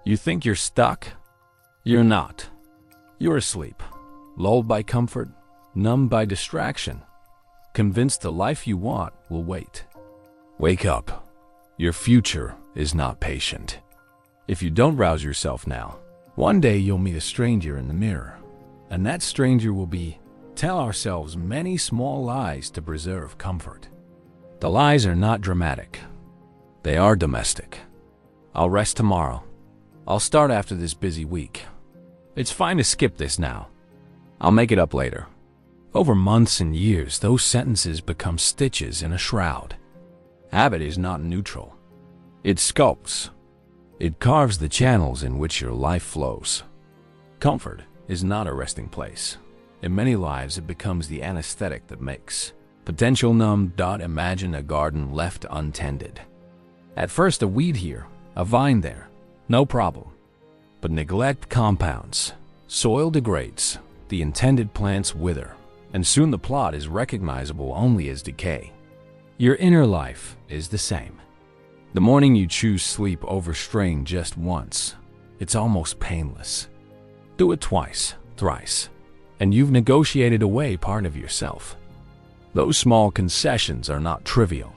You think you're stuck? You're not. You're asleep, lulled by comfort, numbed by distraction, convinced the life you want will wait. Wake up. Your future is not patient. If you don't rouse yourself now, one day you'll meet a stranger in the mirror, and that stranger will be, tell ourselves many small lies to preserve comfort. The lies are not dramatic. They are domestic. I'll rest tomorrow. I'll start after this busy week. It's fine to skip this now. I'll make it up later. Over months and years, those sentences become stitches in a shroud. Habit is not neutral. It sculpts. It carves the channels in which your life flows. Comfort is not a resting place. In many lives, it becomes the anesthetic that makes. Potential numb. Imagine a garden left untended. At first, a weed here, a vine there. No problem. But neglect compounds. Soil degrades. The intended plants wither. And soon the plot is recognizable only as decay. Your inner life is the same. The morning you choose sleep over strain just once, it's almost painless. Do it twice, thrice, and you've negotiated away part of yourself. Those small concessions are not trivial.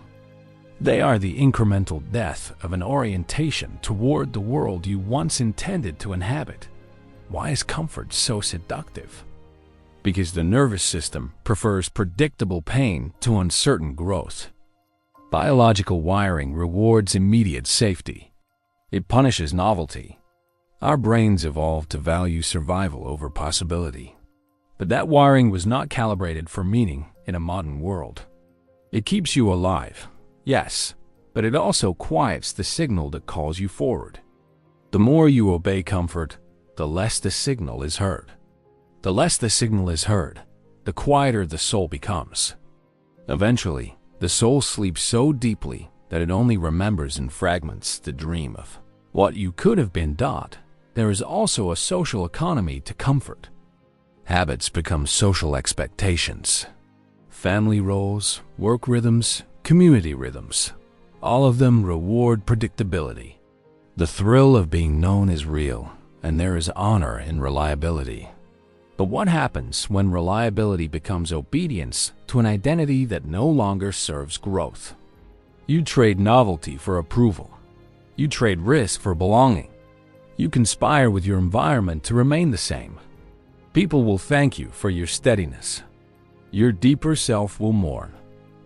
They are the incremental death of an orientation toward the world you once intended to inhabit. Why is comfort so seductive? Because the nervous system prefers predictable pain to uncertain growth. Biological wiring rewards immediate safety. It punishes novelty. Our brains evolved to value survival over possibility. But that wiring was not calibrated for meaning in a modern world. It keeps you alive. Yes, but it also quiets the signal that calls you forward. The more you obey comfort, the less the signal is heard. The less the signal is heard, the quieter the soul becomes. Eventually, the soul sleeps so deeply that it only remembers in fragments the dream of what you could have been. There is also a social economy to comfort. Habits become social expectations. Family roles, work rhythms, community rhythms, all of them reward predictability. The thrill of being known is real, and there is honor in reliability. But what happens when reliability becomes obedience to an identity that no longer serves growth? You trade novelty for approval. You trade risk for belonging. You conspire with your environment to remain the same. People will thank you for your steadiness. Your deeper self will mourn.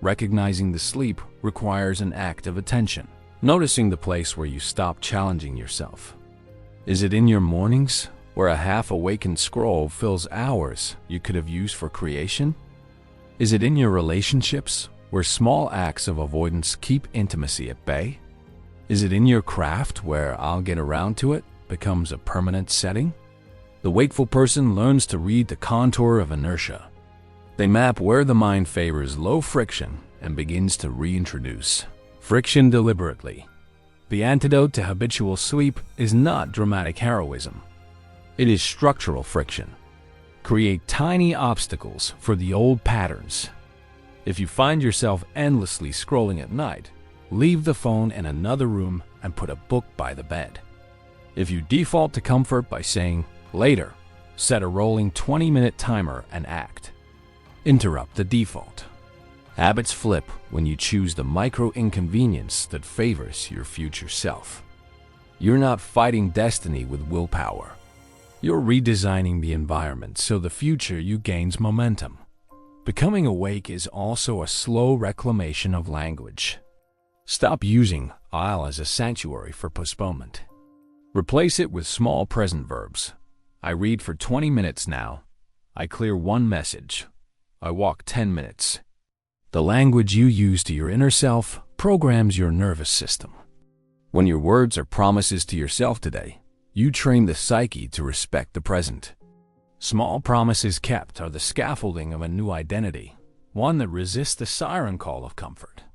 Recognizing the sleep requires an act of attention, noticing the place where you stop challenging yourself. Is it in your mornings, where a half-awakened scroll fills hours you could have used for creation? Is it in your relationships, where small acts of avoidance keep intimacy at bay? Is it in your craft, where "I'll get around to it" becomes a permanent setting? The wakeful person learns to read the contour of inertia. They map where the mind favors low friction and begins to reintroduce friction deliberately. The antidote to habitual sleep is not dramatic heroism. It is structural friction. Create tiny obstacles for the old patterns. If you find yourself endlessly scrolling at night, leave the phone in another room and put a book by the bed. If you default to comfort by saying "later," set a rolling 20-minute timer and act. Interrupt the default. Habits flip when you choose the micro-inconvenience that favors your future self. You're not fighting destiny with willpower. You're redesigning the environment so the future you gains momentum. Becoming awake is also a slow reclamation of language. Stop using "I'll" as a sanctuary for postponement. Replace it with small present verbs. I read for 20 minutes now. I clear one message. I walk 10 minutes. The language you use to your inner self programs your nervous system. When your words are promises to yourself today, you train the psyche to respect the present. Small promises kept are the scaffolding of a new identity, one that resists the siren call of comfort.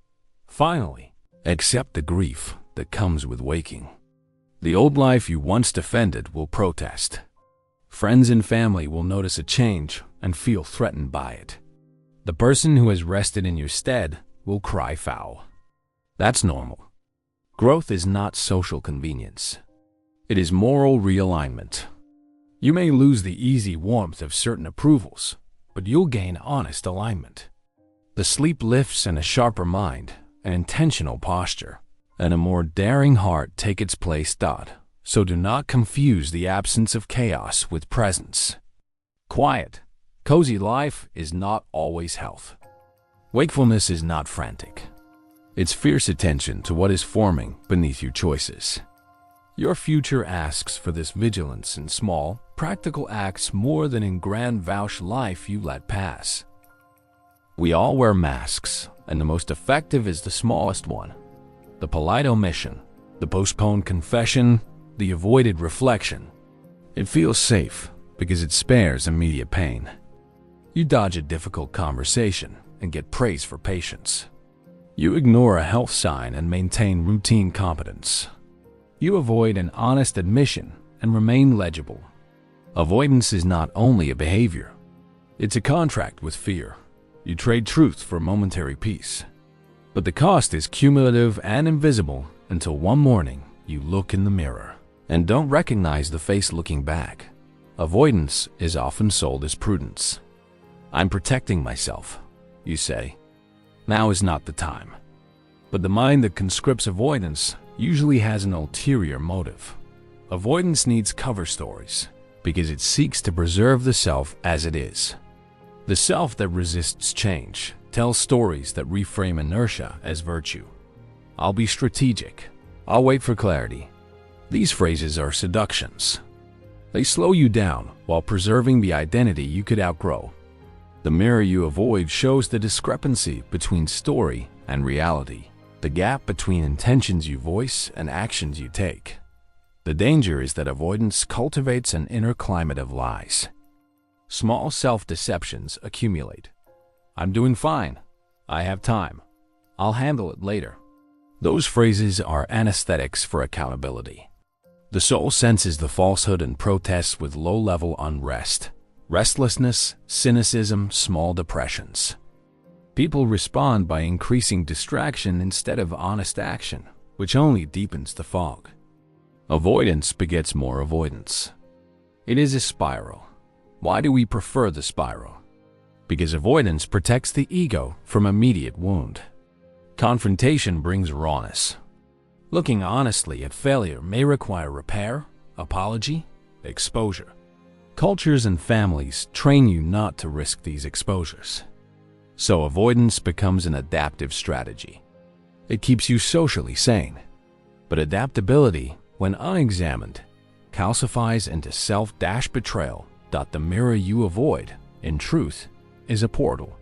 Finally, accept the grief that comes with waking. The old life you once defended will protest. Friends and family will notice a change and feel threatened by it. The person who has rested in your stead will cry foul. That's normal. Growth is not social convenience. It is moral realignment. You may lose the easy warmth of certain approvals, but you'll gain honest alignment. The sleep lifts and a sharper mind, an intentional posture, and a more daring heart take its place. So do not confuse the absence of chaos with presence. Quiet, cozy life is not always health. Wakefulness is not frantic. It's fierce attention to what is forming beneath your choices. Your future asks for this vigilance in small, practical acts more than in grand vouch life you let pass. We all wear masks, and the most effective is the smallest one. The polite omission, the postponed confession, the avoided reflection. It feels safe because it spares immediate pain. You dodge a difficult conversation and get praise for patience. You ignore a health sign and maintain routine competence. You avoid an honest admission and remain legible. Avoidance is not only a behavior, it's a contract with fear. You trade truth for momentary peace. But the cost is cumulative and invisible until one morning you look in the mirror and don't recognize the face looking back. Avoidance is often sold as prudence. I'm protecting myself, you say. Now is not the time. But the mind that conscripts avoidance usually has an ulterior motive. Avoidance needs cover stories because it seeks to preserve the self as it is. The self that resists change tells stories that reframe inertia as virtue. I'll be strategic. I'll wait for clarity. These phrases are seductions. They slow you down while preserving the identity you could outgrow. The mirror you avoid shows the discrepancy between story and reality, the gap between intentions you voice and actions you take. The danger is that avoidance cultivates an inner climate of lies. Small self-deceptions accumulate. I'm doing fine. I have time. I'll handle it later. Those phrases are anesthetics for accountability. The soul senses the falsehood and protests with low-level unrest, restlessness, cynicism, small depressions. People respond by increasing distraction instead of honest action, which only deepens the fog. Avoidance begets more avoidance. It is a spiral. Why do we prefer the spiral? Because avoidance protects the ego from immediate wound. Confrontation brings rawness. Looking honestly at failure may require repair, apology, exposure. Cultures and families train you not to risk these exposures. So avoidance becomes an adaptive strategy. It keeps you socially sane. But adaptability, when unexamined, calcifies into self-betrayal. The mirror you avoid, in truth, is a portal.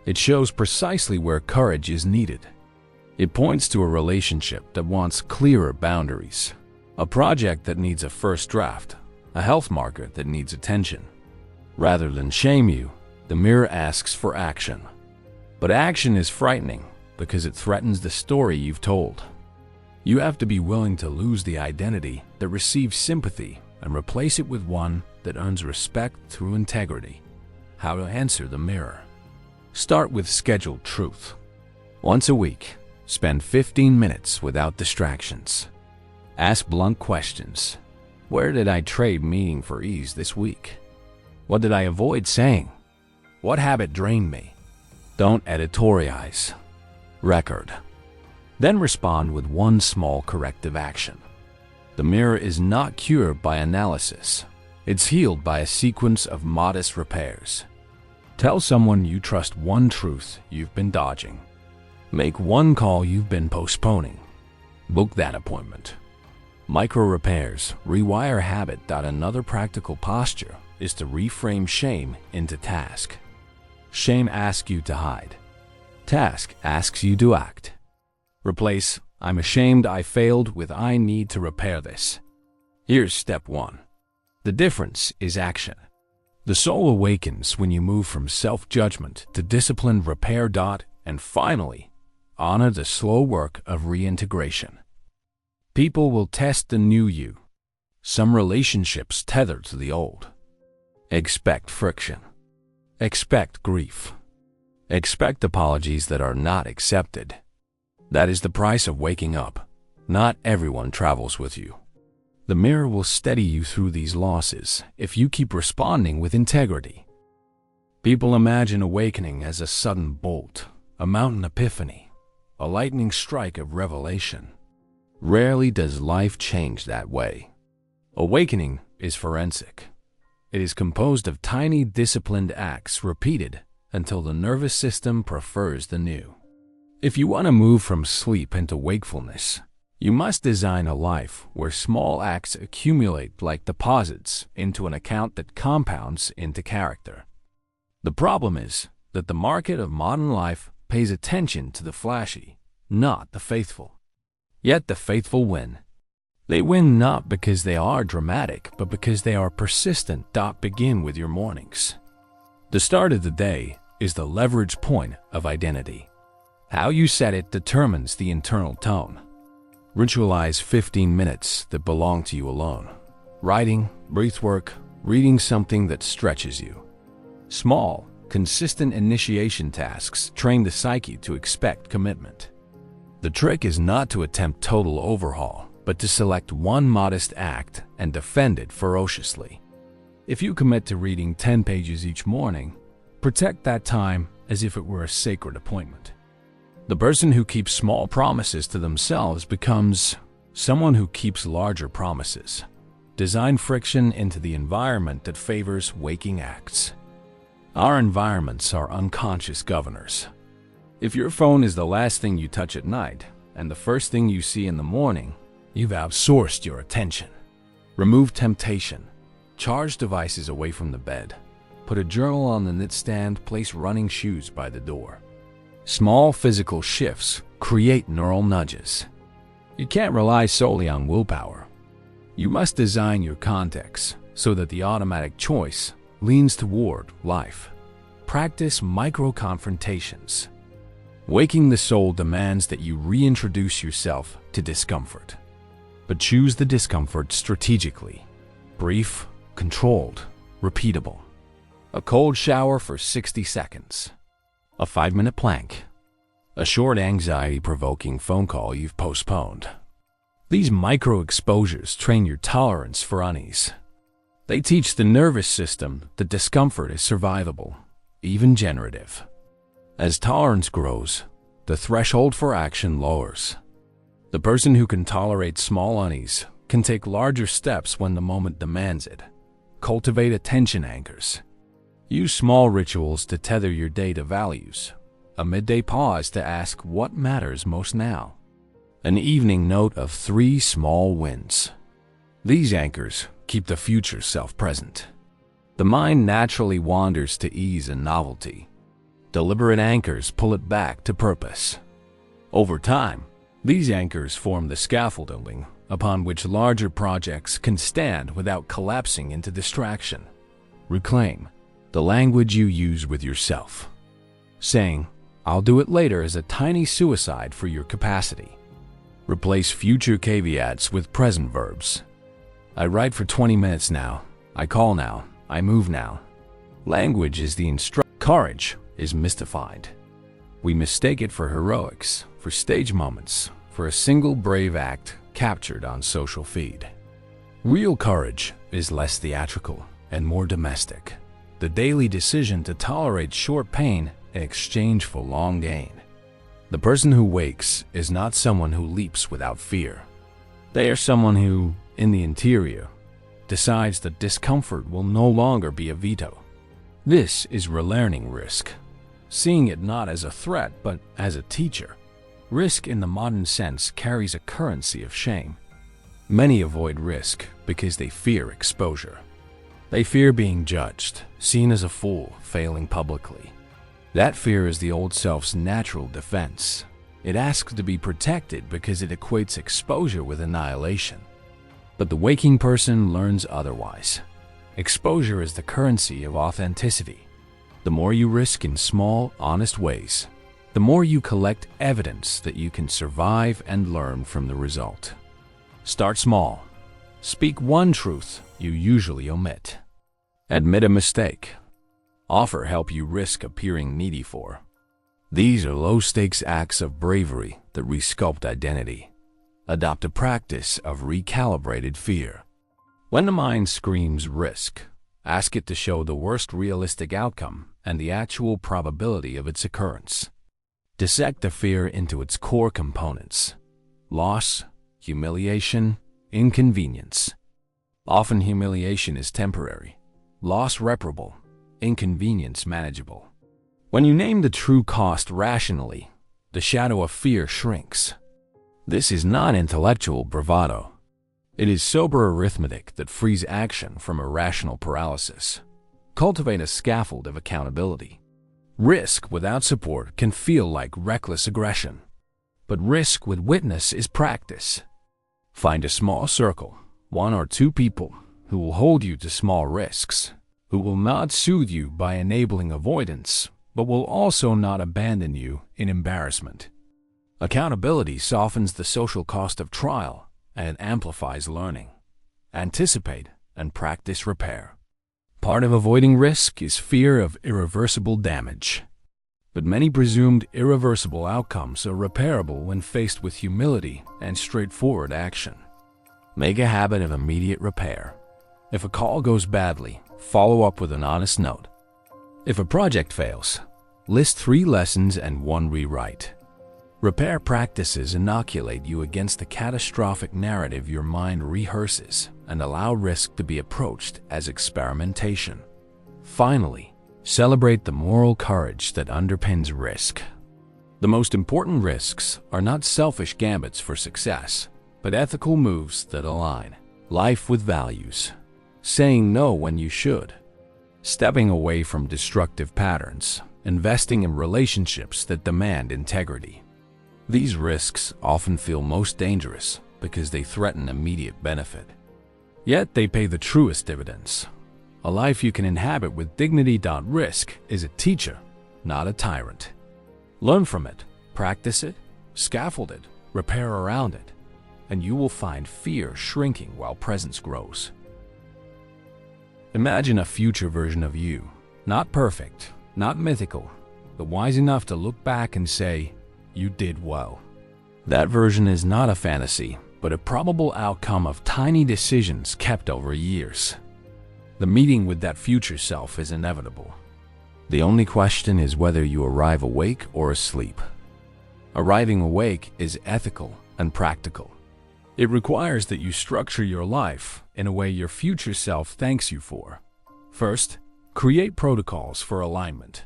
It shows precisely where courage is needed. It points to a relationship that wants clearer boundaries, a project that needs a first draft, a health marker that needs attention. Rather than shame you, the mirror asks for action. But action is frightening because it threatens the story you've told. You have to be willing to lose the identity that receives sympathy and replace it with one that earns respect through integrity. How to answer the mirror. Start with scheduled truth. Once a week, spend 15 minutes without distractions. Ask blunt questions. Where did I trade meaning for ease this week? What did I avoid saying? What habit drained me? Don't editorialize. Record. Then respond with one small corrective action. The mirror is not cured by analysis. It's healed by a sequence of modest repairs. Tell someone you trust one truth you've been dodging. Make one call you've been postponing. Book that appointment. Micro repairs rewire habit. Another practical posture is to reframe shame into task. Shame asks you to hide. Task asks you to act. Replace "I'm ashamed I failed" with "I need to repair this." Here's step 1. The difference is action. The soul awakens when you move from self-judgment to disciplined repair. And finally, honor the slow work of reintegration. People will test the new you. Some relationships tether to the old. Expect friction. Expect grief. Expect apologies that are not accepted. That is the price of waking up. Not everyone travels with you. The mirror will steady you through these losses if you keep responding with integrity. People imagine awakening as a sudden bolt, a mountain epiphany, a lightning strike of revelation. Rarely does life change that way. Awakening is forensic. It is composed of tiny disciplined acts repeated until the nervous system prefers the new. If you want to move from sleep into wakefulness, you must design a life where small acts accumulate like deposits into an account that compounds into character. The problem is that the market of modern life pays attention to the flashy, not the faithful. Yet the faithful win. They win not because they are dramatic, but because they are persistent. Begin with your mornings. The start of the day is the leverage point of identity. How you set it determines the internal tone. Ritualize 15 minutes that belong to you alone. Writing, breathwork, reading something that stretches you. Small, consistent initiation tasks train the psyche to expect commitment. The trick is not to attempt total overhaul, but to select one modest act and defend it ferociously. If you commit to reading 10 pages each morning, protect that time as if it were a sacred appointment. The person who keeps small promises to themselves becomes someone who keeps larger promises. Design friction into the environment that favors waking acts. Our environments are unconscious governors. If your phone is the last thing you touch at night and the first thing you see in the morning, you've outsourced your attention. Remove temptation. Charge devices away from the bed. Put a journal on the nightstand. Place running shoes by the door. Small physical shifts create neural nudges. You can't rely solely on willpower. You must design your context so that the automatic choice leans toward life. Practice micro-confrontations. Waking the soul demands that you reintroduce yourself to discomfort. But choose the discomfort strategically. Brief, controlled, repeatable. A cold shower for 60 seconds. A 5-minute plank. A short anxiety-provoking phone call you've postponed. These micro-exposures train your tolerance for unease. They teach the nervous system that discomfort is survivable, even generative. As tolerance grows, the threshold for action lowers. The person who can tolerate small unease can take larger steps when the moment demands it. Cultivate attention anchors. Use small rituals to tether your day to values. A midday pause to ask what matters most now. An evening note of 3 small wins. These anchors keep the future self present. The mind naturally wanders to ease and novelty. Deliberate anchors pull it back to purpose. Over time, these anchors form the scaffolding upon which larger projects can stand without collapsing into distraction. Reclaim the language you use with yourself. Saying, "I'll do it later," is a tiny suicide for your capacity. Replace future caveats with present verbs. I write for 20 minutes now. I call now. I move now. Language is the Courage is mystified. We mistake it for heroics, for stage moments, for a single brave act captured on social feed. Real courage is less theatrical and more domestic. The daily decision to tolerate short pain in exchange for long gain. The person who wakes is not someone who leaps without fear. They are someone who, in the interior, decides that discomfort will no longer be a veto. This is relearning risk, seeing it not as a threat but as a teacher. Risk in the modern sense carries a currency of shame. Many avoid risk because they fear exposure. They fear being judged, seen as a fool, failing publicly. That fear is the old self's natural defense. It asks to be protected because it equates exposure with annihilation. But the waking person learns otherwise. Exposure is the currency of authenticity. The more you risk in small, honest ways, the more you collect evidence that you can survive and learn from the result. Start small. Speak one truth you usually omit. Admit a mistake. Offer help you risk appearing needy for. These are low-stakes acts of bravery that resculpt identity. Adopt a practice of recalibrated fear. When the mind screams risk, ask it to show the worst realistic outcome and the actual probability of its occurrence. Dissect the fear into its core components: loss, humiliation, inconvenience. Often humiliation is temporary, loss reparable, inconvenience manageable. When you name the true cost rationally, the shadow of fear shrinks. This is not intellectual bravado. It is sober arithmetic that frees action from irrational paralysis. Cultivate a scaffold of accountability. Risk without support can feel like reckless aggression, but risk with witness is practice. Find a small circle, 1 or 2 people, who will hold you to small risks, who will not soothe you by enabling avoidance, but will also not abandon you in embarrassment. Accountability softens the social cost of trial and amplifies learning. Anticipate and practice repair. Part of avoiding risk is fear of irreversible damage. But many presumed irreversible outcomes are repairable when faced with humility and straightforward action. Make a habit of immediate repair. If a call goes badly, follow up with an honest note. If a project fails, list 3 lessons and 1 rewrite. Repair practices inoculate you against the catastrophic narrative your mind rehearses and allow risk to be approached as experimentation. Finally, celebrate the moral courage that underpins risk. The most important risks are not selfish gambits for success, but ethical moves that align life with values. Saying no when you should. Stepping away from destructive patterns. Investing in relationships that demand integrity. These risks often feel most dangerous because they threaten immediate benefit. Yet they pay the truest dividends. A life you can inhabit with dignity. Risk is a teacher, not a tyrant. Learn from it, practice it, scaffold it, repair around it, and you will find fear shrinking while presence grows. Imagine a future version of you, not perfect, not mythical, but wise enough to look back and say, you did well. That version is not a fantasy, but a probable outcome of tiny decisions kept over years. The meeting with that future self is inevitable. The only question is whether you arrive awake or asleep. Arriving awake is ethical and practical. It requires that you structure your life in a way your future self thanks you for. First, create protocols for alignment.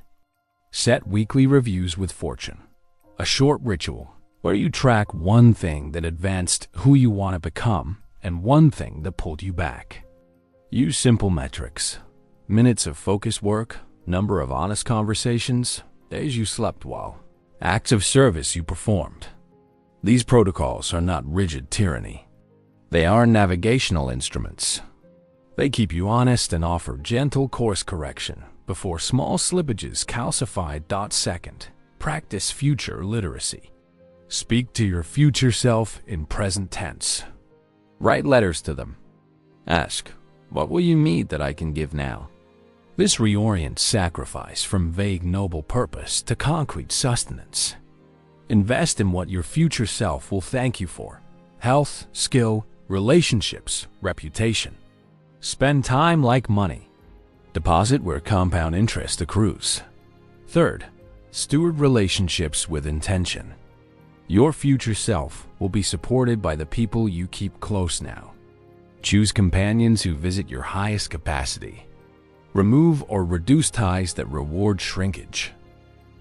Set weekly reviews with fortune. A short ritual where you track one thing that advanced who you want to become and one thing that pulled you back. Use simple metrics. Minutes of focused work, number of honest conversations, days you slept well, acts of service you performed. These protocols are not rigid tyranny. They are navigational instruments. They keep you honest and offer gentle course correction before small slippages calcify. Second, practice future literacy. Speak to your future self in present tense. Write letters to them. Ask, what will you need that I can give now? This reorients sacrifice from vague noble purpose to concrete sustenance. Invest in what your future self will thank you for: health, skill, relationships, reputation. Spend time like money. Deposit where compound interest accrues. Third, steward relationships with intention. Your future self will be supported by the people you keep close now. Choose companions who visit your highest capacity. Remove or reduce ties that reward shrinkage.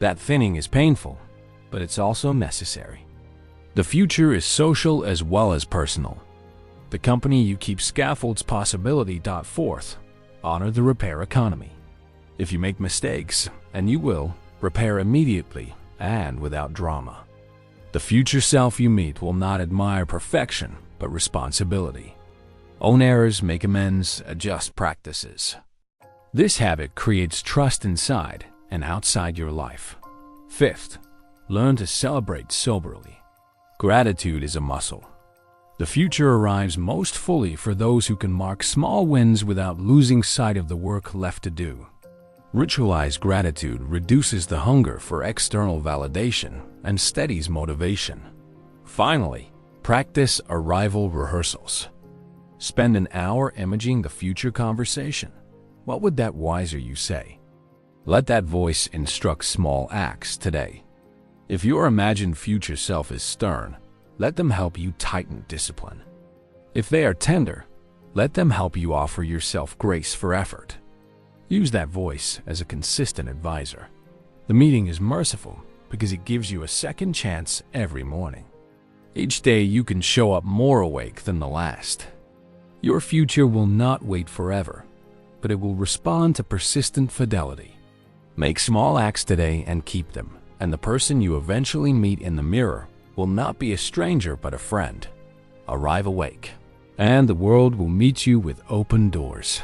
That thinning is painful, but it's also necessary. The future is social as well as personal. The company you keep scaffolds possibility. Fourth, honor the repair economy. If you make mistakes, and you will, repair immediately and without drama. The future self you meet will not admire perfection, but responsibility. Own errors, make amends, adjust practices. This habit creates trust inside and outside your life. Fifth, learn to celebrate soberly. Gratitude is a muscle. The future arrives most fully for those who can mark small wins without losing sight of the work left to do. Ritualized gratitude reduces the hunger for external validation and steadies motivation. Finally, Practice arrival rehearsals. Spend an hour imaging the future conversation. What would that wiser you say? Let that voice instruct small acts today. If your imagined future self is stern, let them help you tighten discipline. If they are tender, let them help you offer yourself grace for effort. Use that voice as a consistent advisor. The meeting is merciful because it gives you a second chance every morning. Each day you can show up more awake than the last. Your future will not wait forever, but it will respond to persistent fidelity. Make small acts today and keep them, and the person you eventually meet in the mirror will not be a stranger but a friend. Arrive awake, and the world will meet you with open doors.